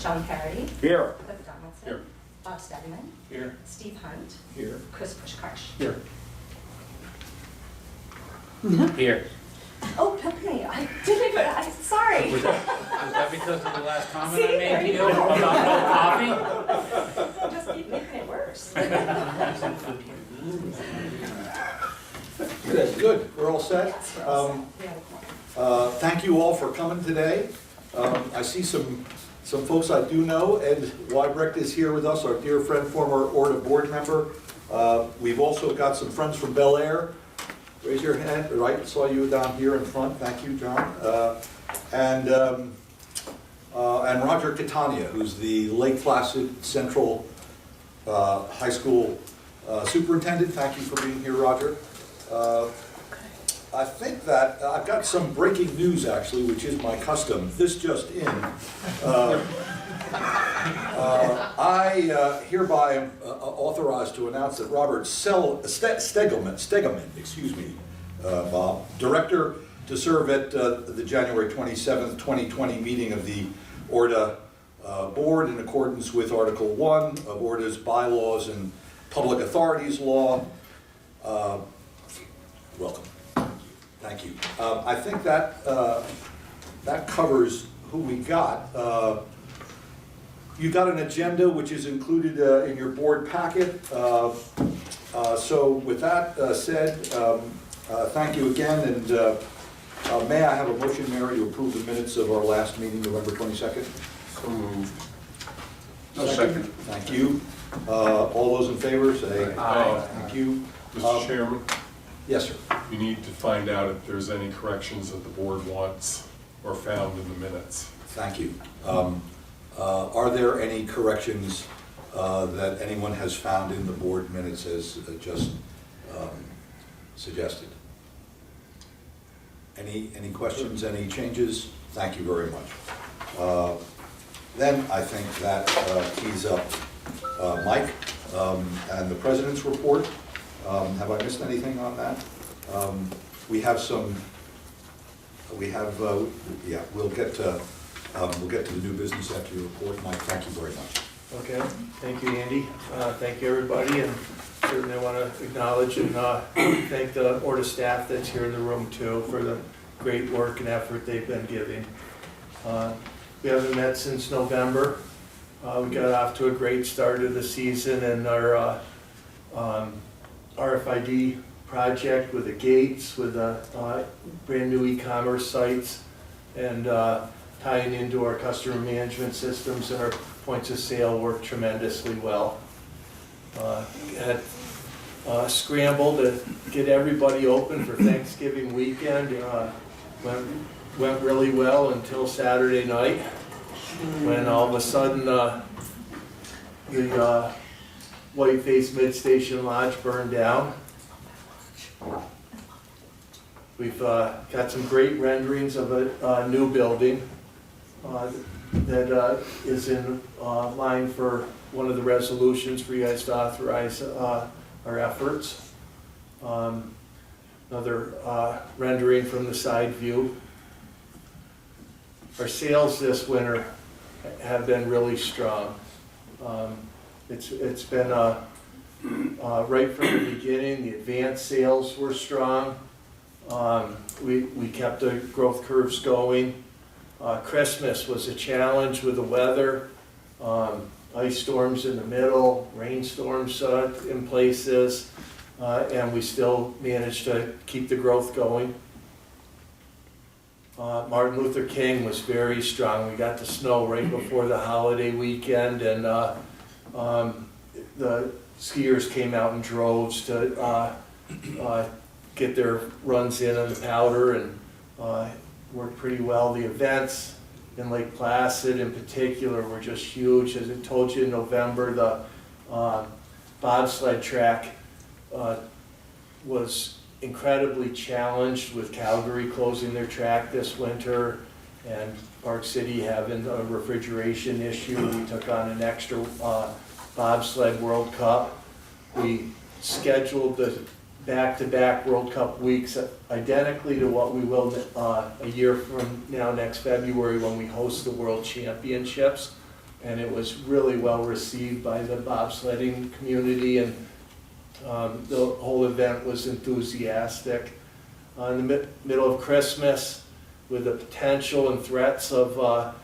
John Carey. Here. Cliff Donaldson. Here. Bob Steadman. Here. Steve Hunt. Here. Chris Pushkarsh. Here. Here. Oh, Pilkney, I didn't even, I'm sorry. Was that because of the last comment See, I there made to you you go. about no coffee? Just keep making it worse. Good, we're all set. Thank you all for coming today. I see some folks I do know. Ed Weibrecht is here with us, our dear friend, former ORDA board member. We've also got some friends from Bel Air. Raise your hand, right, saw you down here in front, thank you, John. And Roger Catania, who's the Lake Placid Central High School superintendent. Thank you for being here, Roger. I think that I've got some breaking news, actually, which is my custom. This just in. I hereby am authorized to announce that Robert Stegeman, excuse me, Bob, director to serve at the January 27th, 2020 meeting of the ORDA board in accordance with Article 1 of ORDA's bylaws and public authorities law. Welcome. Thank you. I think that that covers who we got. You got an agenda which is included in your board packet. So with that said, thank you again, and may I have a motion, Mary, to approve the minutes of our last meeting, November 22nd? So moved. Second. Thank you. All those in favor say Aye. Thank you. Mr. Chairman, Yes, sir. you need to find out if there's any corrections that the board wants or found in the minutes. Thank you. Are there any corrections that anyone has found in the board minutes as just suggested? Any questions, any changes? Thank you very much. Then I think that tees up Mike and the president's report. Have I missed anything on that? We have some, yeah, we'll get to the new business after your report. Mike, thank you very much. Okay, thank you, Andy. Thank you, everybody, and certainly I want to acknowledge and thank the ORDA staff that's here in the room too for the great work and effort they've been giving. We haven't met since November. We got off to a great start of the season, and our RFID project with the gates, with the brand new e-commerce sites, and tying into our customer management systems and our points of sale worked tremendously well. Had scrambled to get everybody open for Thanksgiving weekend. Went really well until Saturday night, when all of a sudden the Whiteface Mid-Station Lodge burned down. We've got some great renderings of a new building that is in line for one of the resolutions for you guys to authorize our efforts. Another rendering from the side view. Our sales this winter have been really strong. It's been right from the beginning. The advanced sales were strong. We kept the growth curves going. Christmas was a challenge with the weather. Ice storms in the middle, rainstorms in places, and we still managed to keep the growth going. Martin Luther King was very strong. We got the snow right before the holiday weekend, and the skiers came out in droves to get their runs in on the powder, and worked pretty well. The events in Lake Placid in particular were just huge. As I told you in November, the bobsled track was incredibly challenged with Calgary closing their track this winter and Park City having a refrigeration issue. We took on an extra bobsled World Cup. We scheduled the back-to-back World Cup weeks identically to what we will a year from now, next February, when we host the World Championships. and it was really well received by the bobsledding community, and the whole event was enthusiastic. In the middle of Christmas, with the potential and threats of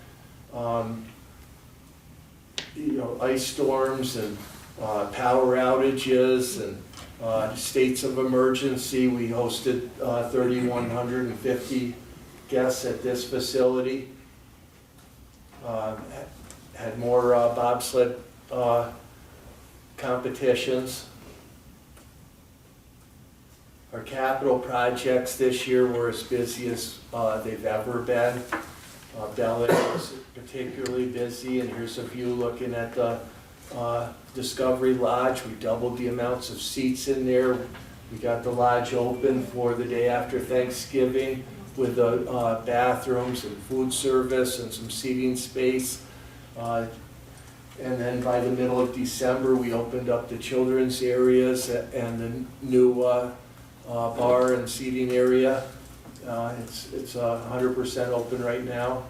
ice storms and power outages and states of emergency, we hosted 3,150 guests at this facility. Had more bobsled competitions. Our capital projects this year were as busy as they've ever been. Bellevue was particularly busy, and here's a view looking at the Discovery Lodge. We doubled the amounts of seats in there. We got the lodge open for the day after Thanksgiving with the bathrooms and food service and some seating space. And then by the middle of December, we opened up the children's areas and the new bar and seating area. It's 100% open right now.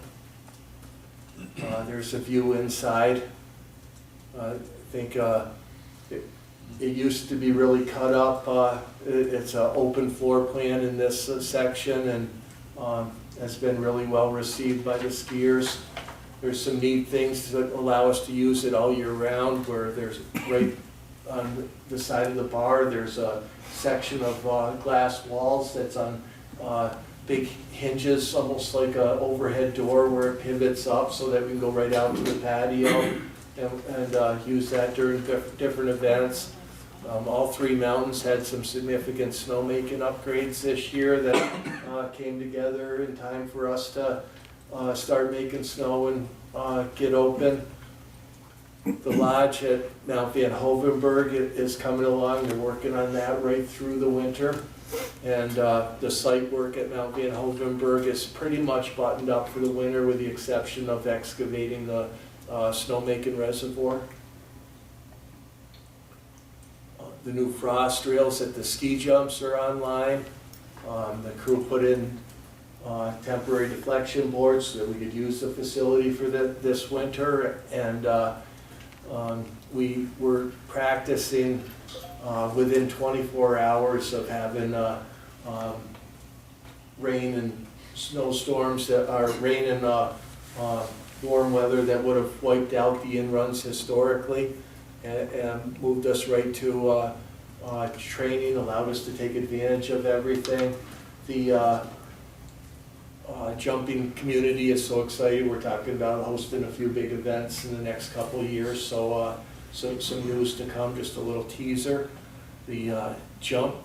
There's a view inside. I think it used to be really cut up. It's an open floor plan in this section, and has been really well received by the skiers. There's some neat things that allow us to use it all year round, where there's right on the side of the bar, there's a section of glass walls that's on big hinges, almost like an overhead door where it pivots up so that we can go right out to the patio and use that during different events. All three mountains had some significant snowmaking upgrades this year that came together in time for us to start making snow and get open. The lodge at Mount Van Hovenberg is coming along. They're working on that right through the winter. And the site work at Mount Van Hovenberg is pretty much buttoned up for the winter, with the exception of excavating the snowmaking reservoir. The new frost rails at the ski jumps are online. The crew put in temporary deflection boards so that we could use the facility for this winter, and we were practicing within 24 hours of having rain and snowstorms that are rain and warm weather that would have wiped out the in-runs historically, and moved us right to training, allowed us to take advantage of everything. The jumping community is so excited. We're talking about hosting a few big events in the next couple of years, so some news to come, just a little teaser. The jump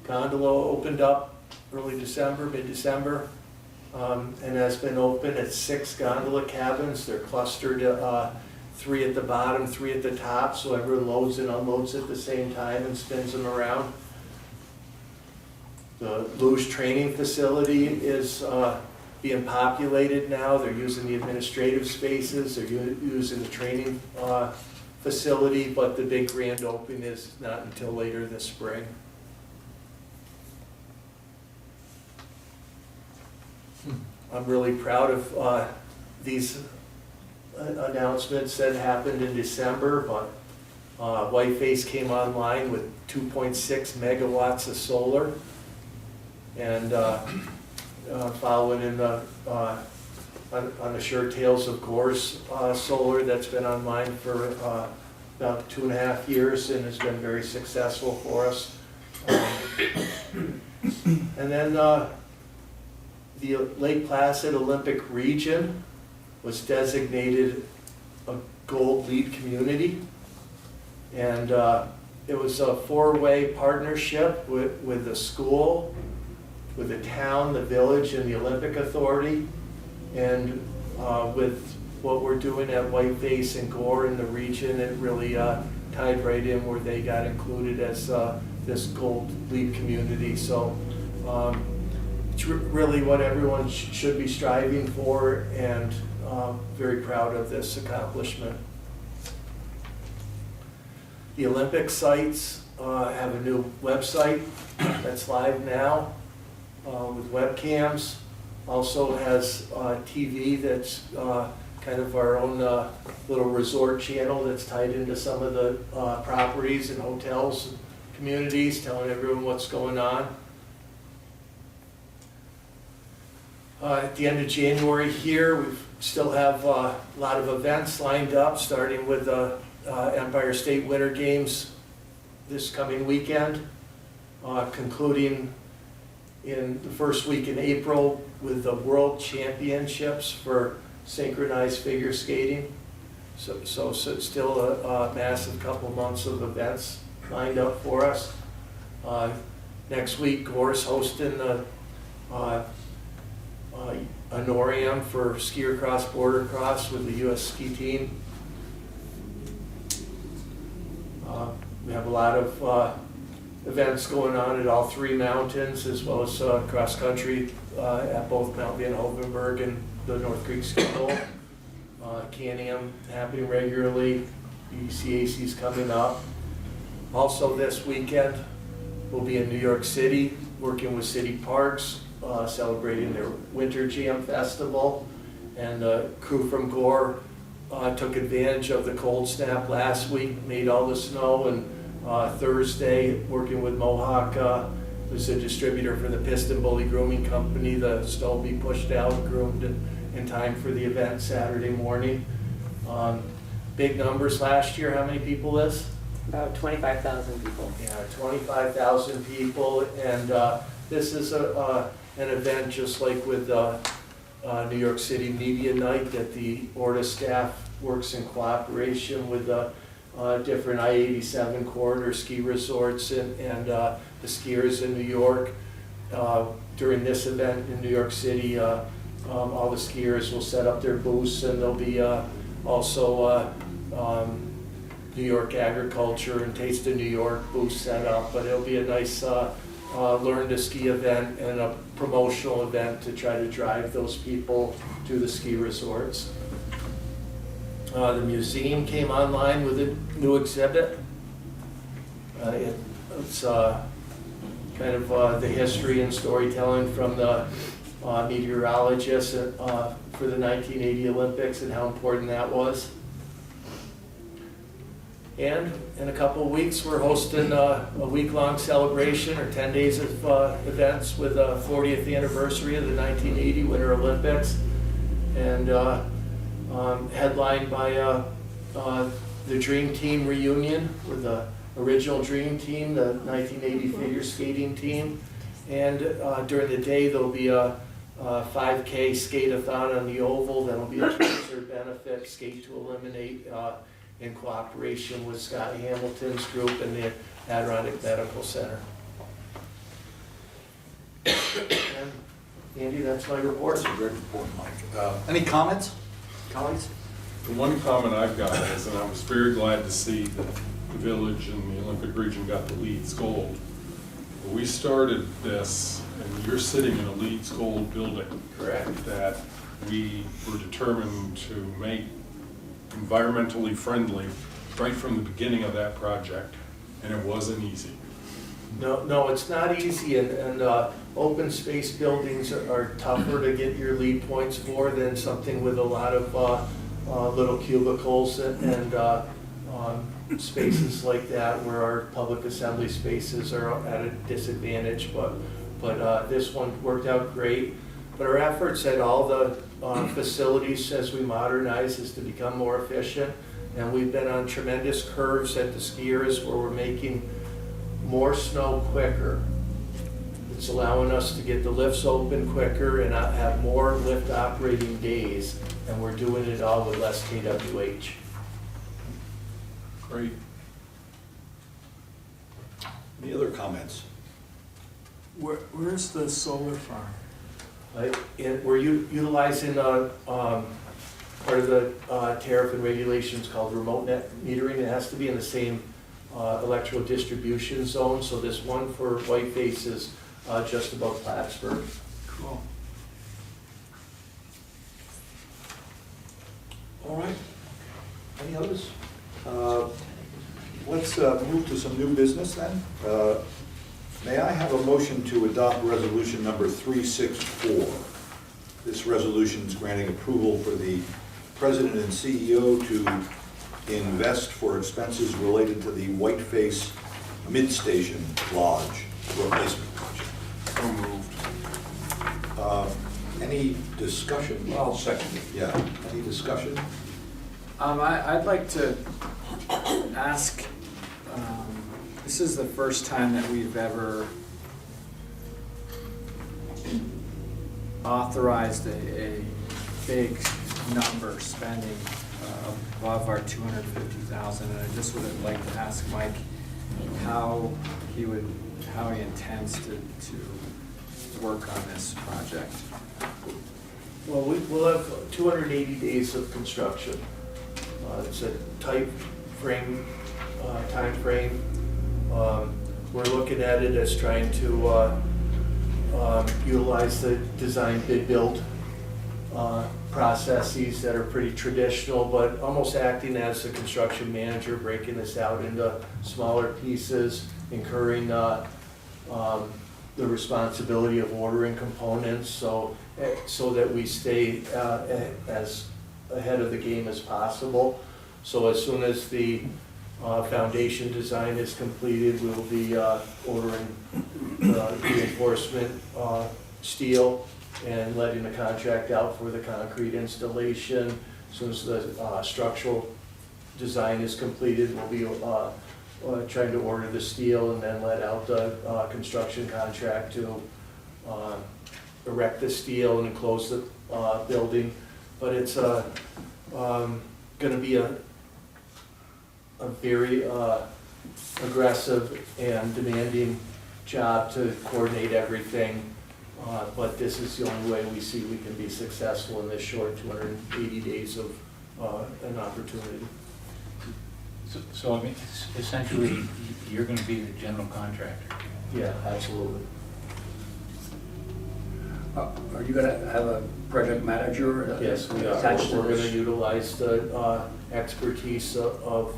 gondola opened up early December, mid-December, and has been open at 6 gondola cabins. They're clustered, 3 at the bottom, 3 at the top, so everyone loads and unloads at the same time and spins them around. The luge training facility is being populated now. They're using the administrative spaces, they're using the training facility, but the big grand opening is not until later this spring. I'm really proud of these announcements that happened in December, but Whiteface came online with 2.6 megawatts of solar, and following in the on the Sure Tales of Gore's solar that's been online for about 2.5 years and has been very successful for us. And then the Lake Placid Olympic region was designated a gold lead community, and it was a 4-way partnership with the school, with the town, the village, and the Olympic Authority, and with what we're doing at Whiteface and Gore in the region, it really tied right in where they got included as this gold lead community. So it's really what everyone should be striving for, and very proud of this accomplishment. The Olympic sites have a new website that's live now with webcams. also has TV that's kind of our own little resort channel that's tied into some of the properties and hotels and communities, telling everyone what's going on. At the end of January here, we still have a lot of events lined up, starting with the Empire State Winter Games this coming weekend, concluding in the first week in April with the World Championships for synchronized figure skating. So it's still a massive couple months of events lined up for us. Next week, Gore's hosting the a NORAM for skier cross border cross with the U.S. ski team. We have a lot of events going on at all three mountains, as well as cross country at both Mount Van Hovenberg and the North Creek Ski Bowl. Can-Am happening regularly. ECAC's coming up. Also this weekend, we'll be in New York City working with City Parks, celebrating their Winter Jam Festival. And the crew from Gore took advantage of the cold snap last week, made all the snow, and Thursday, working with Mohawk, who's a distributor for the Piston Bully Grooming Company, the snow will be pushed out, groomed in time for the event Saturday morning. Big numbers last year, how many people is? About 25,000 people. Yeah, 25,000 people, and this is an event just like with New York City Media Night, that the ORTA staff works in cooperation with different I-87 corridor ski resorts and the skiers in New York. During this event in New York City, all the skiers will set up their booths, and there'll be also New York agriculture and Taste of New York booths set up, but it'll be a nice learn to ski event and a promotional event to try to drive those people to the ski resorts. The museum came online with a new exhibit. It's kind of the history and storytelling from the meteorologists for the 1980 Olympics and how important that was. And in a couple of weeks, we're hosting a week-long celebration, or 10 days of events, with the 40th anniversary of the 1980 Winter Olympics, and headlined by the Dream Team reunion with the original Dream Team, the 1980 figure skating team. And during the day, there'll be a 5K skate-a-thon on the Oval. That'll be a cancer benefit, Skate to Eliminate, in cooperation with Scott Hamilton's group and the Adirondack Medical Center. And Andy, that's my report. That's a great report, Mike. Any comments, colleagues? The one comment I've got is, and I was very glad to see that the village and the Olympic region got the LEEDS Gold. We started this, and you're sitting in a LEEDS Gold building. Correct. That we were determined to make environmentally friendly right from the beginning of that project, and it wasn't easy. No, it's not easy, and open space buildings are tougher to get your lead points for than something with a lot of little cubicles and spaces like that, where our public assembly spaces are at a disadvantage. But this one worked out great. But our efforts at all the facilities as we modernize is to become more efficient, and we've been on tremendous curves at the skiers where we're making more snow quicker. It's allowing us to get the lifts open quicker and have more lift operating days, and we're doing it all with less kWh. Great. Any other comments? Where's the solar farm? We're utilizing part of the tariff and regulations called remote net metering. It has to be in the same electrical distribution zone, so this one for Whiteface is just above Plattsburgh. Cool. All right. Any others? Let's move to some new business then. May I have a motion to adopt resolution number 364? This resolution is granting approval for the president and CEO to invest for expenses related to the Whiteface Mid-Station Lodge replacement project. So moved. Any discussion? I'll second it. Yeah, any discussion? I'd like to ask, this is the first time that we've ever authorized a big number spending above our 250,000, and I just would like to ask Mike how he intends to work on this project. Well, we'll have 280 days of construction. It's a tight frame, time frame. We're looking at it as trying to utilize the design bid build processes that are pretty traditional, but almost acting as the construction manager, breaking this out into smaller pieces, incurring the responsibility of ordering components, so that we stay as ahead of the game as possible. So as soon as the foundation design is completed, we'll be ordering reinforcement steel and letting the contract out for the concrete installation. As soon as the structural design is completed, we'll be trying to order the steel and then let out the construction contract to erect the steel and enclose the building. But it's going to be a very aggressive and demanding job to coordinate everything. But this is the only way we see we can be successful in this short 280 days of an opportunity. So I mean, essentially, you're gonna be the general contractor. Yeah, absolutely. Are you gonna have a project manager? Yes, we are. Attached to We're gonna this? utilize the expertise of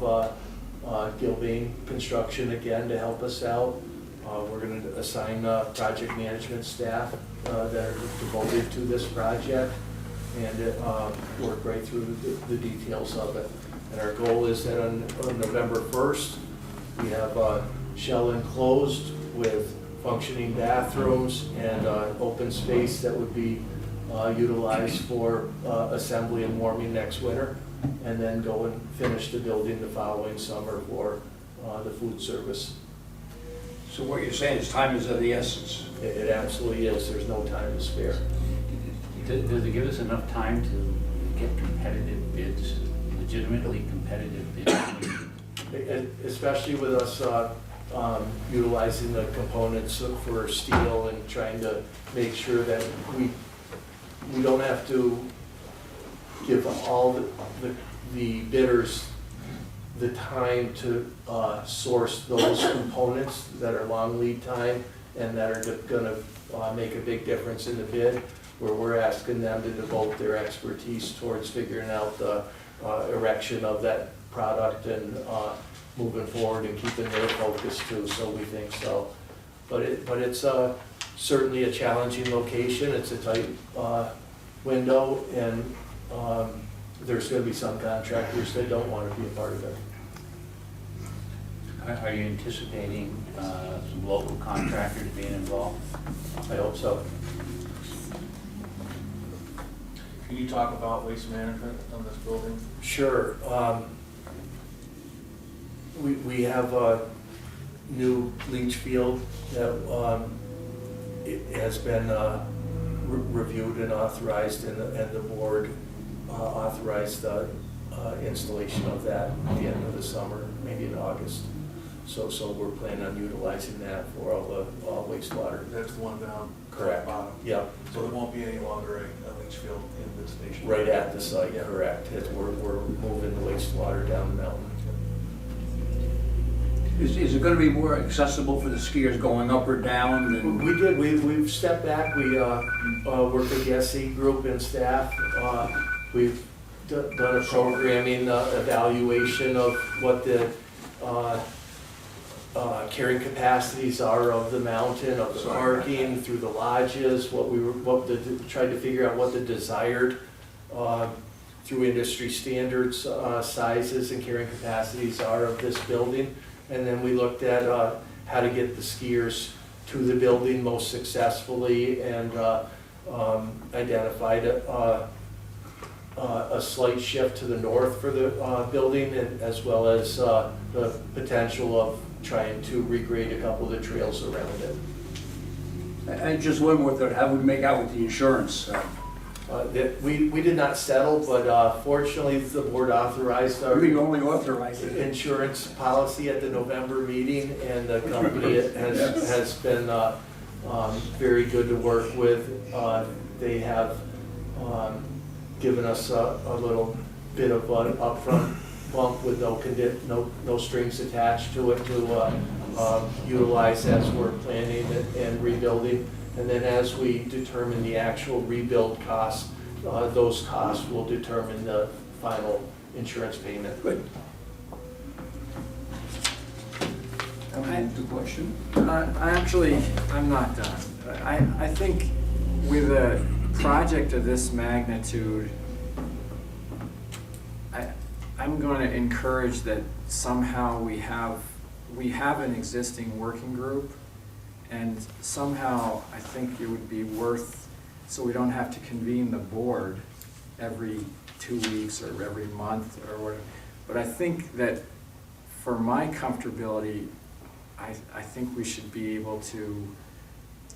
Gilbane Construction again to help us out. We're gonna assign project management staff that are devoted to this project and work right through the details of it. And our goal is that on November 1st, we have shell enclosed with functioning bathrooms and open space that would be utilized for assembly and warming next winter, and then go and finish the building the following summer for the food service. So what you're saying is time is of the essence. It absolutely is. There's no time to spare. Does it give us enough time to get competitive bids, legitimately competitive bids? Especially with us utilizing the components for steel and trying to make sure that we don't have to give all the bidders the time to source those components that are long lead time and that are gonna make a big difference in the bid, where we're asking them to devote their expertise towards figuring out the erection of that product and moving forward and keeping their focus too, so we think so. But it's certainly a challenging location. It's a tight window, and there's gonna be some contractors that don't wanna be a part of it. Are you anticipating some local contractors being involved? I hope so. Can you talk about waste management on this building? Sure. We have a new leach field that it has been reviewed and authorized, and the board authorized the installation of that at the end of the summer, maybe in August. So we're planning on utilizing that for all the wastewater. That's the one down. Correct. Bottom. Yep. So there won't be any longer a leach field in the station? Right at the site, correct. We're moving the wastewater down the mountain. Is it gonna be more accessible for the skiers going up or down than? We've stepped back. We worked with the SE group and staff. We've done a programming evaluation of what the carrying capacities are of the mountain, of the parking, through the lodges, tried to figure out what the desired, through industry standards, sizes and carrying capacities are of this building. And then we looked at how to get the skiers to the building most successfully, and identified a slight shift to the north for the building, and as well as the potential of trying to regrade a couple of the trails around it. And just one more thought, how would we make out with the insurance? We did not settle, but fortunately, the board authorized our We only authorize it. insurance policy at the November meeting, and the company has been very good to work with. They have given us a little bit of an upfront bump with no strings attached to it to utilize as we're planning and rebuilding. And then as we determine the actual rebuild costs, those costs will determine the final insurance payment. Good. The question? I'm not done. I think with a project of this magnitude, I'm going to encourage that somehow we have an existing working group, and somehow I think it would be worth, so we don't have to convene the board every 2 weeks or every month or whatever. But I think that for my comfortability, I think we should be able to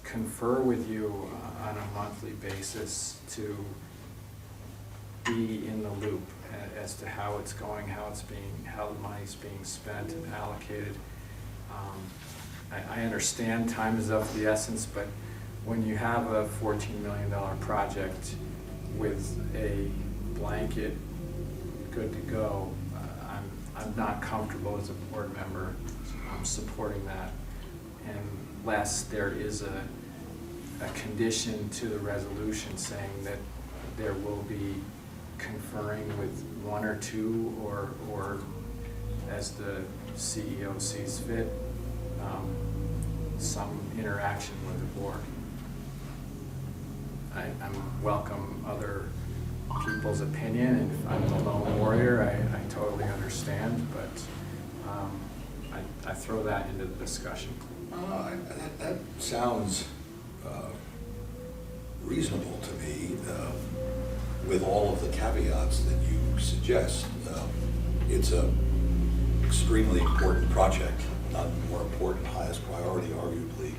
confer with you on a monthly basis to be in the loop as to how it's going, how the money's being spent and allocated. I understand time is of the essence, but when you have a $14 million project with a blanket good to go, I'm not comfortable as a board member supporting that unless there is a condition to the resolution saying that there will be conferring with one or two, or as the CEO sees fit, some interaction with the board. I welcome other people's opinion, and if I'm the lone warrior, I totally understand, but I throw that into the discussion. That sounds reasonable to me, with all of the caveats that you suggest. It's an extremely important project, not more important, highest priority, arguably,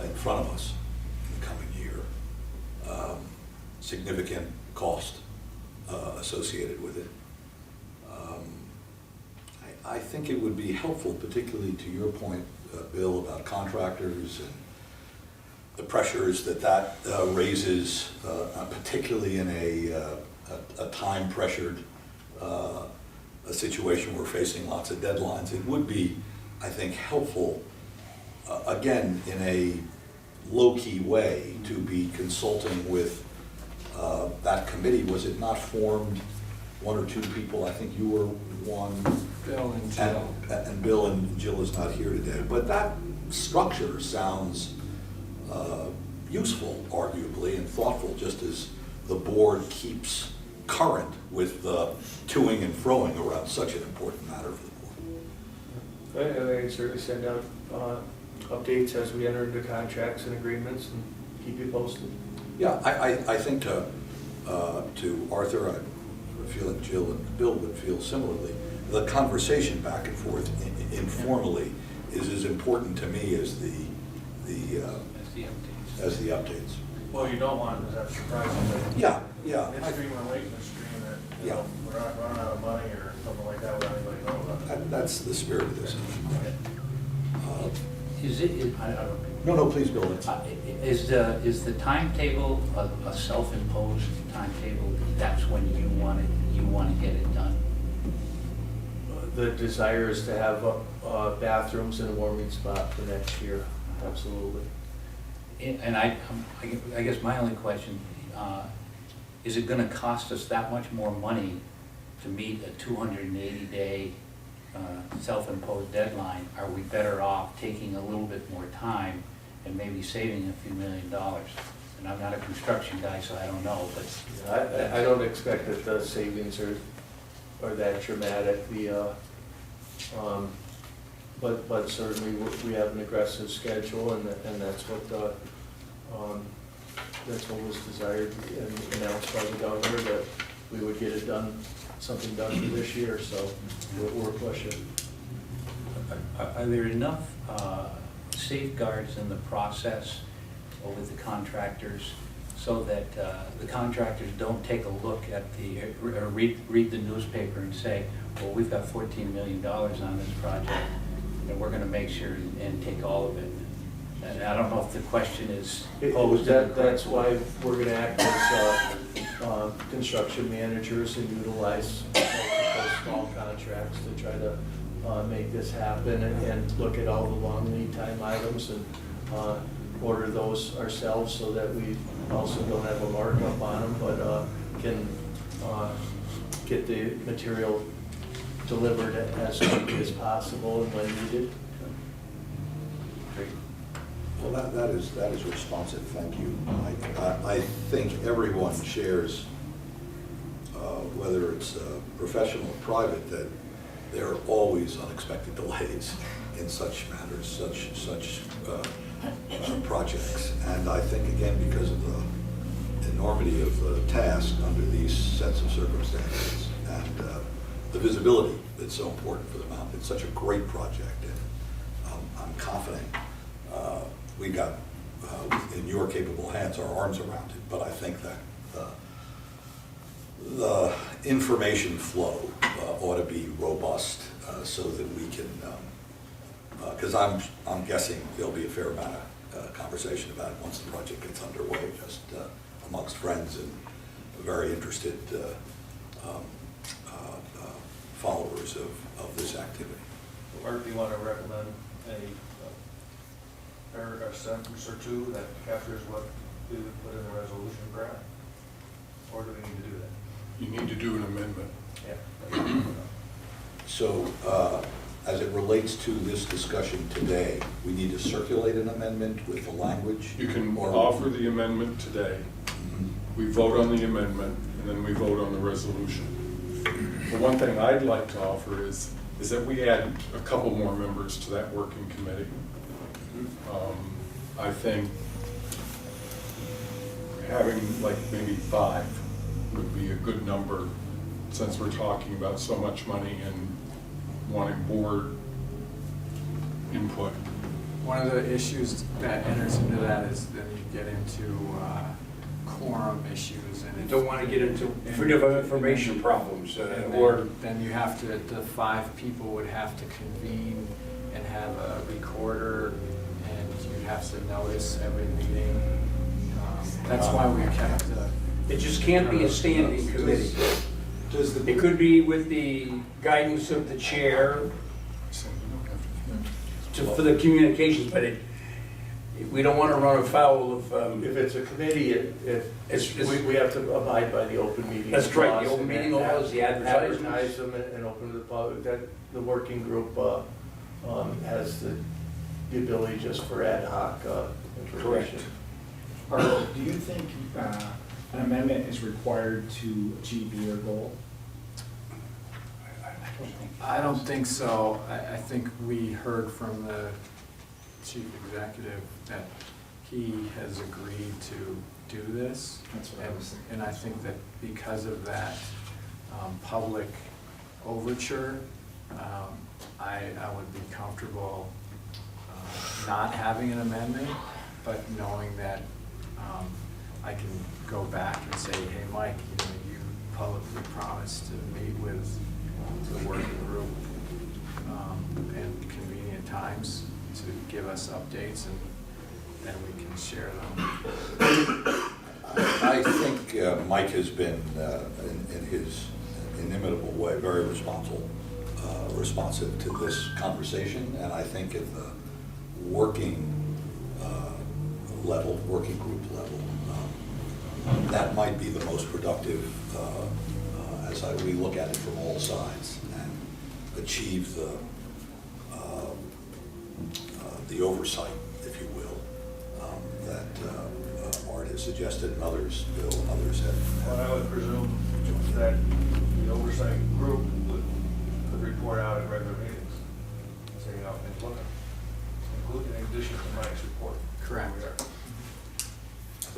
in front of us in the coming year. Significant cost associated with it. I think it would be helpful, particularly to your point, Bill, about contractors and the pressures that raises, particularly in a time-pressured a situation we're facing lots of deadlines. It would be, I think, helpful, again, in a low-key way, to be consulting with that committee. Was it not formed one or two people? I think you were one. Bill and Jill. And Bill and Jill is not here today. But that structure sounds useful, arguably, and thoughtful, just as the board keeps current with the toing and froing around such an important matter for the board. I can certainly send out updates as we enter into contracts and agreements and keep you posted. Yeah, I think to Arthur, I feel like Jill and Bill would feel similarly. The conversation back and forth informally is as important to me as the updates. Well, you don't want, because that's surprising. Yeah. Midstream or late midstream, that, you know, we're not running out of money or something like that without anybody knowing about it. That's the spirit of this. I don't know. No, please, Bill. Is the timetable a self-imposed timetable? That's when you want to get it done? The desire is to have bathrooms and a warming spot for next year, absolutely. And I guess my only question, is it going to cost us that much more money to meet a 280-day self-imposed deadline, are we better off taking a little bit more time and maybe saving a few $1 million? And I'm not a construction guy, so I don't know, but. I don't expect that the savings are that dramatic. But certainly we have an aggressive schedule, and that's what was desired and announced by the governor, that we would get it done, something done for this year, so we're pushing. Are there enough safeguards in the process with the contractors so that the contractors don't take a look at or read the newspaper and say, well, we've got $14 million on this project, and we're gonna make sure and take all of it? And I don't know if the question is posed. That's why we're gonna act as construction managers and utilize multiple small contracts to try to make this happen, and look at all the long lead time items and order those ourselves, so that we also don't have a markup on them, but can get the material delivered as quickly as possible and when needed. Great. Well, that is responsive, thank you, Mike. I think everyone shares, whether it's professional or private, that there are always unexpected delays in such matters, such projects. And I think, again, because of the enormity of the task under these sets of circumstances, and the visibility that's so important for the mountain, it's such a great project, and I'm confident we got, in your capable hands, our arms around it. But I think that the information flow ought to be robust, so that we can, because I'm guessing there'll be a fair amount of conversation about it once the project gets underway, just amongst friends and very interested followers of this activity. Art, do you want to recommend a sentence or two that captures what we would put in the resolution, Brad? Or do we need to do that? You need to do an amendment. Yeah. So, as it relates to this discussion today, we need to circulate an amendment with the language? You can or- offer the amendment today. Mhm. We vote on the amendment, and then we vote on the resolution. The one thing I'd like to offer is that we add a couple more members to that working committee. I think having like maybe 5 would be a good number, since we're talking about so much money and wanting board input. One of the issues that enters into that is then you get into quorum issues, and it. Don't want to get into freedom of information problems, And or then you have to, the 5 people would have to convene and have a recorder, and you'd have to notice every meeting. That's why we kept it just can't be a standing committee. Does the It could be with the guidance of the chair for the communications, but we don't want to run afoul of. If it's a committee, we have to abide by the open meeting laws. That's right, the open meeting laws, the advertisements. Advertise them and open to the public. That the working group has the ability just for ad hoc information. Correct. Do you think an amendment is required to achieve your goal? I don't think so. I think we heard from the chief executive that he has agreed to do this. That's what I was thinking. And I think that because of that public overture, I would be comfortable not having an amendment, but knowing that I can go back and say, hey, Mike, you publicly promised to meet with the working group and convenient times to give us updates, and then we can share them. I think Mike has been, in his inimitable way, very responsive to this conversation, and I think at the working group level, that might be the most productive as we look at it from all sides. And achieve the oversight, if you will, that Art has suggested and others, Bill and others have. Well, I would presume that the oversight group could report out at regular meetings, say, you know, things looking, including in addition to Mike's report. Correct. I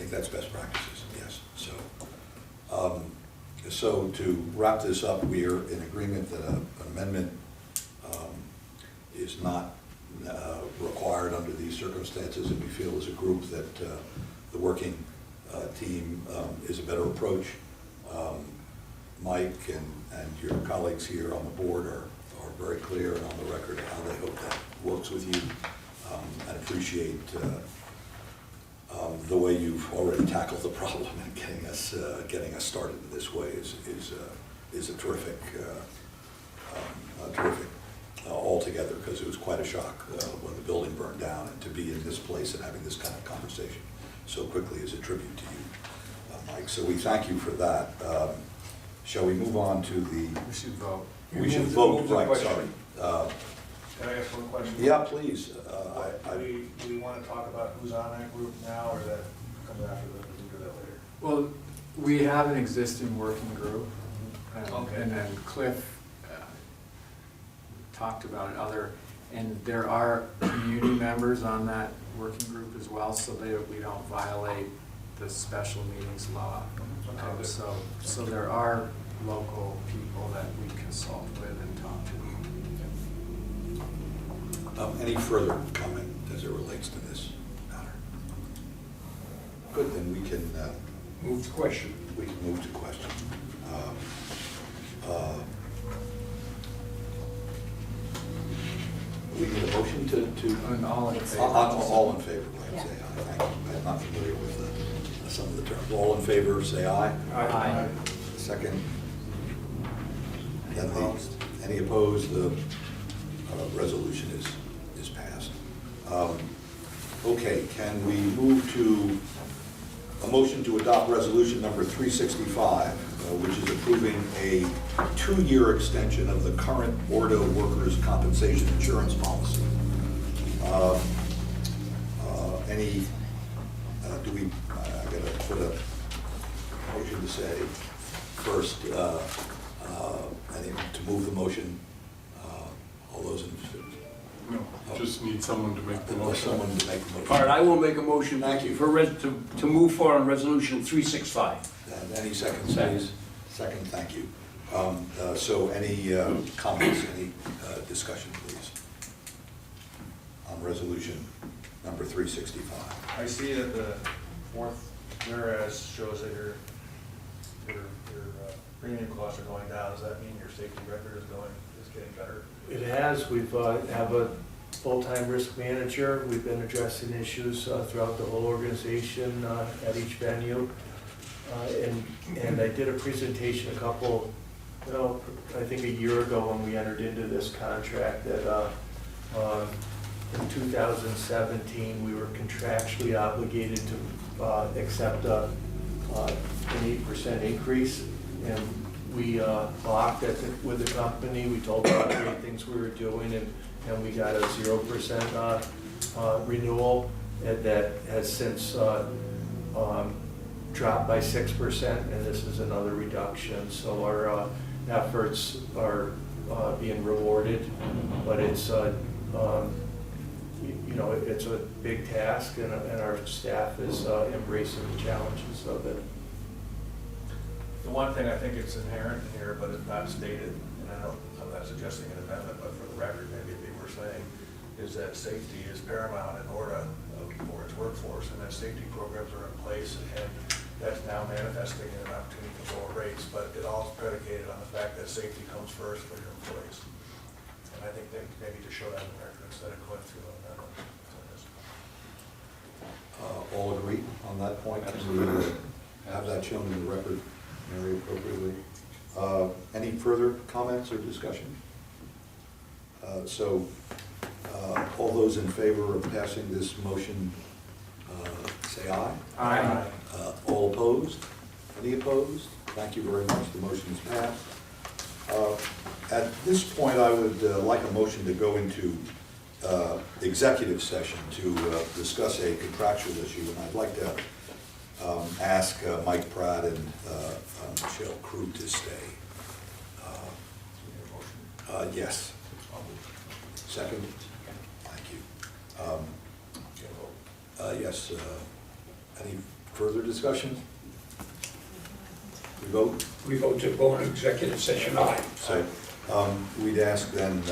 think that's best practices, yes. So to wrap this up, we are in agreement that an amendment is not required under these circumstances, and we feel as a group that the working team is a better approach. Mike and your colleagues here on the board are very clear and on the record how they hope that works with you, and appreciate the way you've already tackled the problem and getting us started in this way is a terrific altogether, because it was quite a shock when the building burned down, and to be in this place and having this kind of conversation so quickly is a tribute to you, Mike. So we thank you for that. Shall we move on to the? We should vote. We should vote, Move the right, question. sorry. Can I ask one question? Yeah, please. Do we want to talk about who's on that group now, or that comes after that, we can do that later? Well, we have an existing working group, Okay. and then Cliff talked about and there are community members on that working group as well, so that we don't violate the special meetings law. Okay. So there are local people that we consult with and talk to. Any further comment as it relates to this matter? Good, then we can Move the question. move to question. We need a motion to. And all in favor. All in favor, please say aye. Thank you. I'm not familiar with some of the terms. All in favor, say aye. Aye. Second. Any opposed? The resolution is passed. Okay, can we move to a motion to adopt resolution number 365, which is approving a 2-year extension of the current Ordo workers' compensation insurance policy. I gotta put a motion to say first, to move the motion, all those in favor? No, just need someone to make the motion. Someone to make the motion. All right, I will make a motion. Thank you. To move forward on resolution 365. Any seconds, please? Second, thank you. So any comments, any discussion, please, on resolution number 365? I see that the fourth whereas shows that your premium costs are going down. Does that mean your safety record is getting better? It has. We've have a full-time risk manager. We've been addressing issues throughout the whole organization at each venue. And I did a presentation I think a year ago when we entered into this contract that in 2017 we were contractually obligated to accept an 8% increase. And we balked with the company. We told them about the great things we were doing, and we got a 0% renewal that has since dropped by 6%, and this is another reduction. So our efforts are being rewarded, but it's it's a big task, and our staff is embracing the challenges of it. The one thing I think it's inherent in here, but it's not stated, and I'm not suggesting an amendment, but for the record, maybe if you were saying, is that safety is paramount in order for its workforce, and that safety programs are in place, and that's now manifesting in an opportunity to lower rates, but it all is predicated on the fact that safety comes first for your employees. And I think that maybe to show that in the record instead of going through an amendment. All agree on that point? Can we have that shown in the record very appropriately? Any further comments or discussion? All those in favor of passing this motion, say aye. Aye. All opposed? Any opposed? Thank you very much. The motion is passed. At this point, I would like a motion to go into executive session to discuss a contractual issue, and I'd like to ask Mike Pratt and Michelle Crew to stay. Yes. Second? Thank you. Yes, any further discussion? We vote? We vote to go into executive session, aye. So, we'd ask then,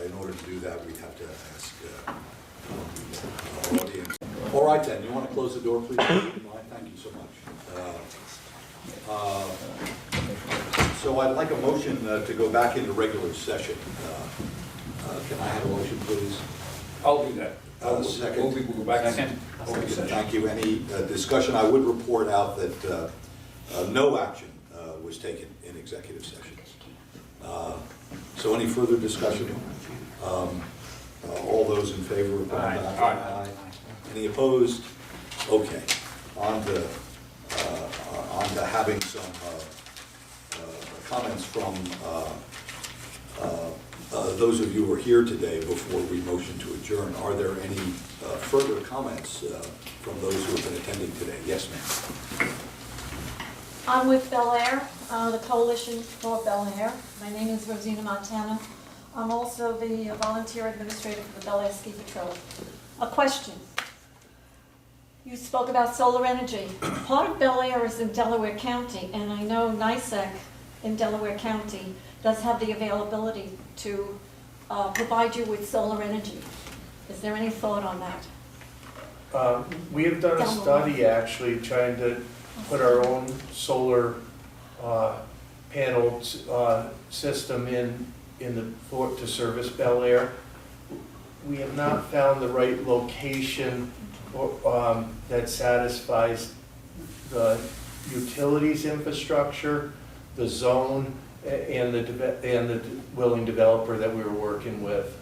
in order to do that, we'd have to ask our audience. All right then, you want to close the door, please? Thank you so much. So I'd like a motion to go back into regular session. Can I have a motion, please? I'll do that. Second. We'll go back. Second. Okay, thank you. Any discussion? I would report out that no action was taken in executive session. So any further discussion? All those in favor of going back? Aye. Any opposed? Okay. On to having some comments from those of you who are here today before we motion to adjourn. Are there any further comments from those who have been attending today? Yes, ma'am. I'm with Bel Air, the Coalition for Bel Air. My name is Rosina Montana. I'm also the volunteer administrator for the Bel Air Ski Patrol. A question. You spoke about solar energy. Part of Bel Air is in Delaware County, and I know NICEC in Delaware County does have the availability to provide you with solar energy. Is there any thought on that? We have done a study actually trying to put our own solar panel system in the fort to service Bel Air. We have not found the right location that satisfies the utilities infrastructure, the zone, and the willing developer that we were working with.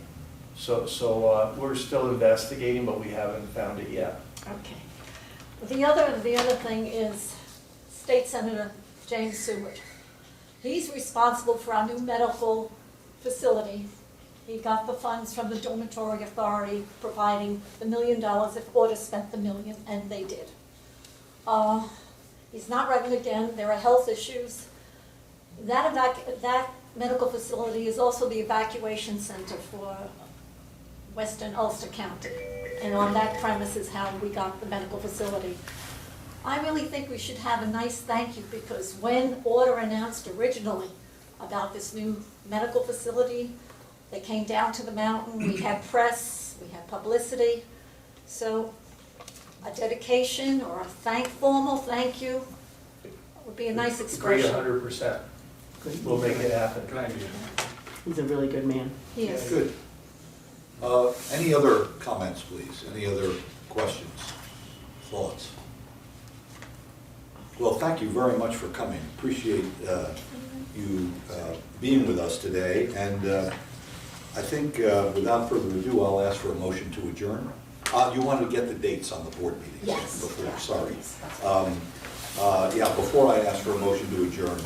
So we're still investigating, but we haven't found it yet. Okay. The other thing is State Senator James Seward. He's responsible for our new medical facility. He got the funds from the Dormitory Authority, providing the $1 million if Order spent the $1 million, and they did. He's not running again. There are health issues. That medical facility is also the evacuation center for Western Ulster County. And on that premise is how we got the medical facility. I really think we should have a nice thank you, because when Order announced originally about this new medical facility, they came down to the mountain, we had press, we had publicity. So a dedication or a formal thank you would be a nice expression. Agree 100%. We'll make it happen. He's a really good man. He is. Good. Any other comments, please? Any other questions, thoughts? Well, thank you very much for coming. Appreciate you being with us today. And I think without further ado, I'll ask for a motion to adjourn. You want to get the dates on the board meetings? Yes. Before, sorry. Yeah, before I ask for a motion to adjourn,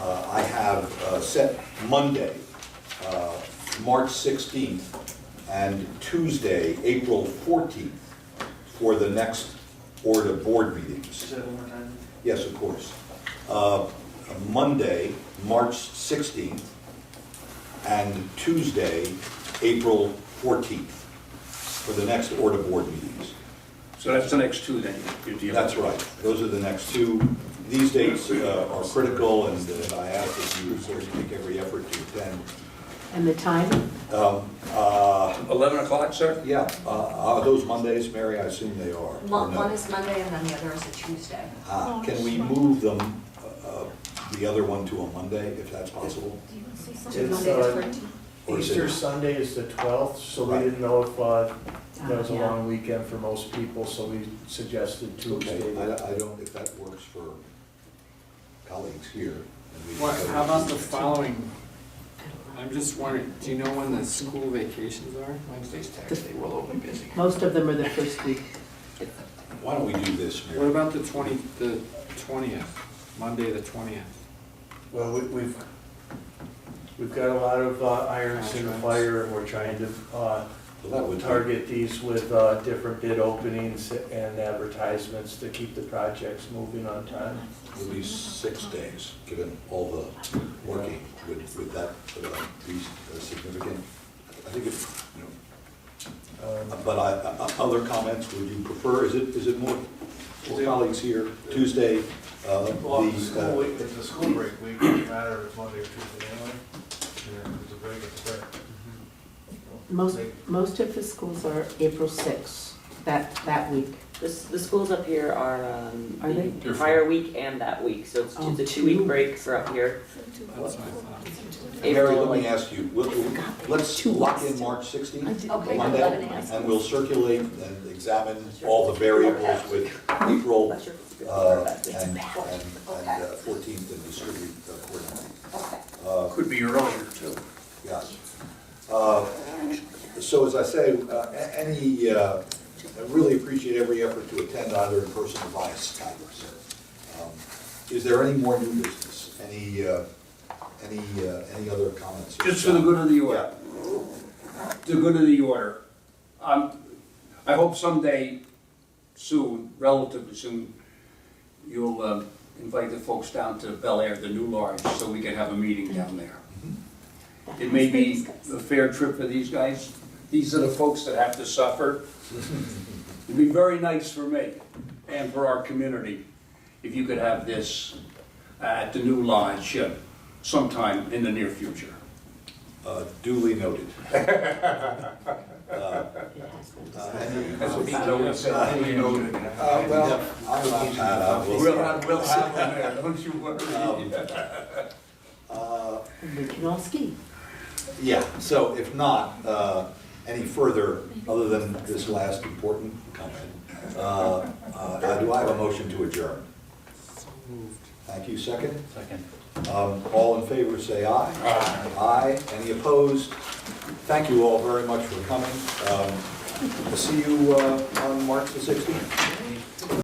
I have set Monday, March 16th, and Tuesday, April 14th, for the next Order board meetings. Say that one more time. Yes, of course. Monday, March 16th, and Tuesday, April 14th, for the next Order board meetings. So that's the next two then? That's right. Those are the next two. These dates are critical, and I ask that you, of course, make every effort to attend. And the time? 11 o'clock, sir? Yeah, are those Mondays, Mary? I assume they are. or no? One is Monday and then the other is a Tuesday. Can we move them, the other one to a Monday, if that's possible? Do you want to say something? It's, Monday the 13th? Or is Easter it- Sunday is the 12th, so we Right. didn't know if that was a Yeah. long weekend for most people, so we suggested Okay, Tuesday. I don't, if that works for colleagues here. then we can What, go how about to the following? I'm just wondering, do you know when the school vacations are? Wednesday's tax day, we'll all be busy. Most of them are the first week. Why don't we do this, What Mary? about the 20th, Monday the 20th? Well, we've We've got a lot of irons in the fire, and we're trying to Well, that would target these with different bid openings and advertisements to keep the projects moving on time. would be 6 days, given all the working. Would that be significant? I think it's, you know, but other comments, would you prefer, is it more colleagues here, Tuesday? Well, the school week, it's a school break week, it doesn't matter if it's Monday or Tuesday anyway. It's a break, it's a break. Most of the schools are April 6th, that week. The schools up here are Are they? the prior week and that week, so it's Oh, a 2-week two. break for up here. Mary, let me April, ask you, let's Two lock weeks. in March 16th, Okay, Monday, 11 a.m. and we'll circulate and examine all the variables with April Not sure if it's good uh, or bad. and 14th and distribute accordingly. Okay. Could be earlier too. Yes. So as I say, I really appreciate every effort to attend either in person or via Skype. Is there any more new business? Any other comments? Just for the good of the order. The good of the order. I hope someday soon, relatively soon, you'll invite the folks down to Bel Air, the new lodge, so we can have a meeting down there. It may be a fair trip for these guys. These are the folks that have to suffer. It'd be very nice for me and for our community if you could have this at the new lodge sometime in the near future. Duly noted. Well, I'm not bad. We'll have them there, don't you worry. And we can all ski. Yeah, so if not, any further, other than this last important comment, do I have a motion to adjourn? Thank you, second? Second. All in favor, say aye. Aye. Any opposed? Thank you all very much for coming. We'll see you on March the 16th.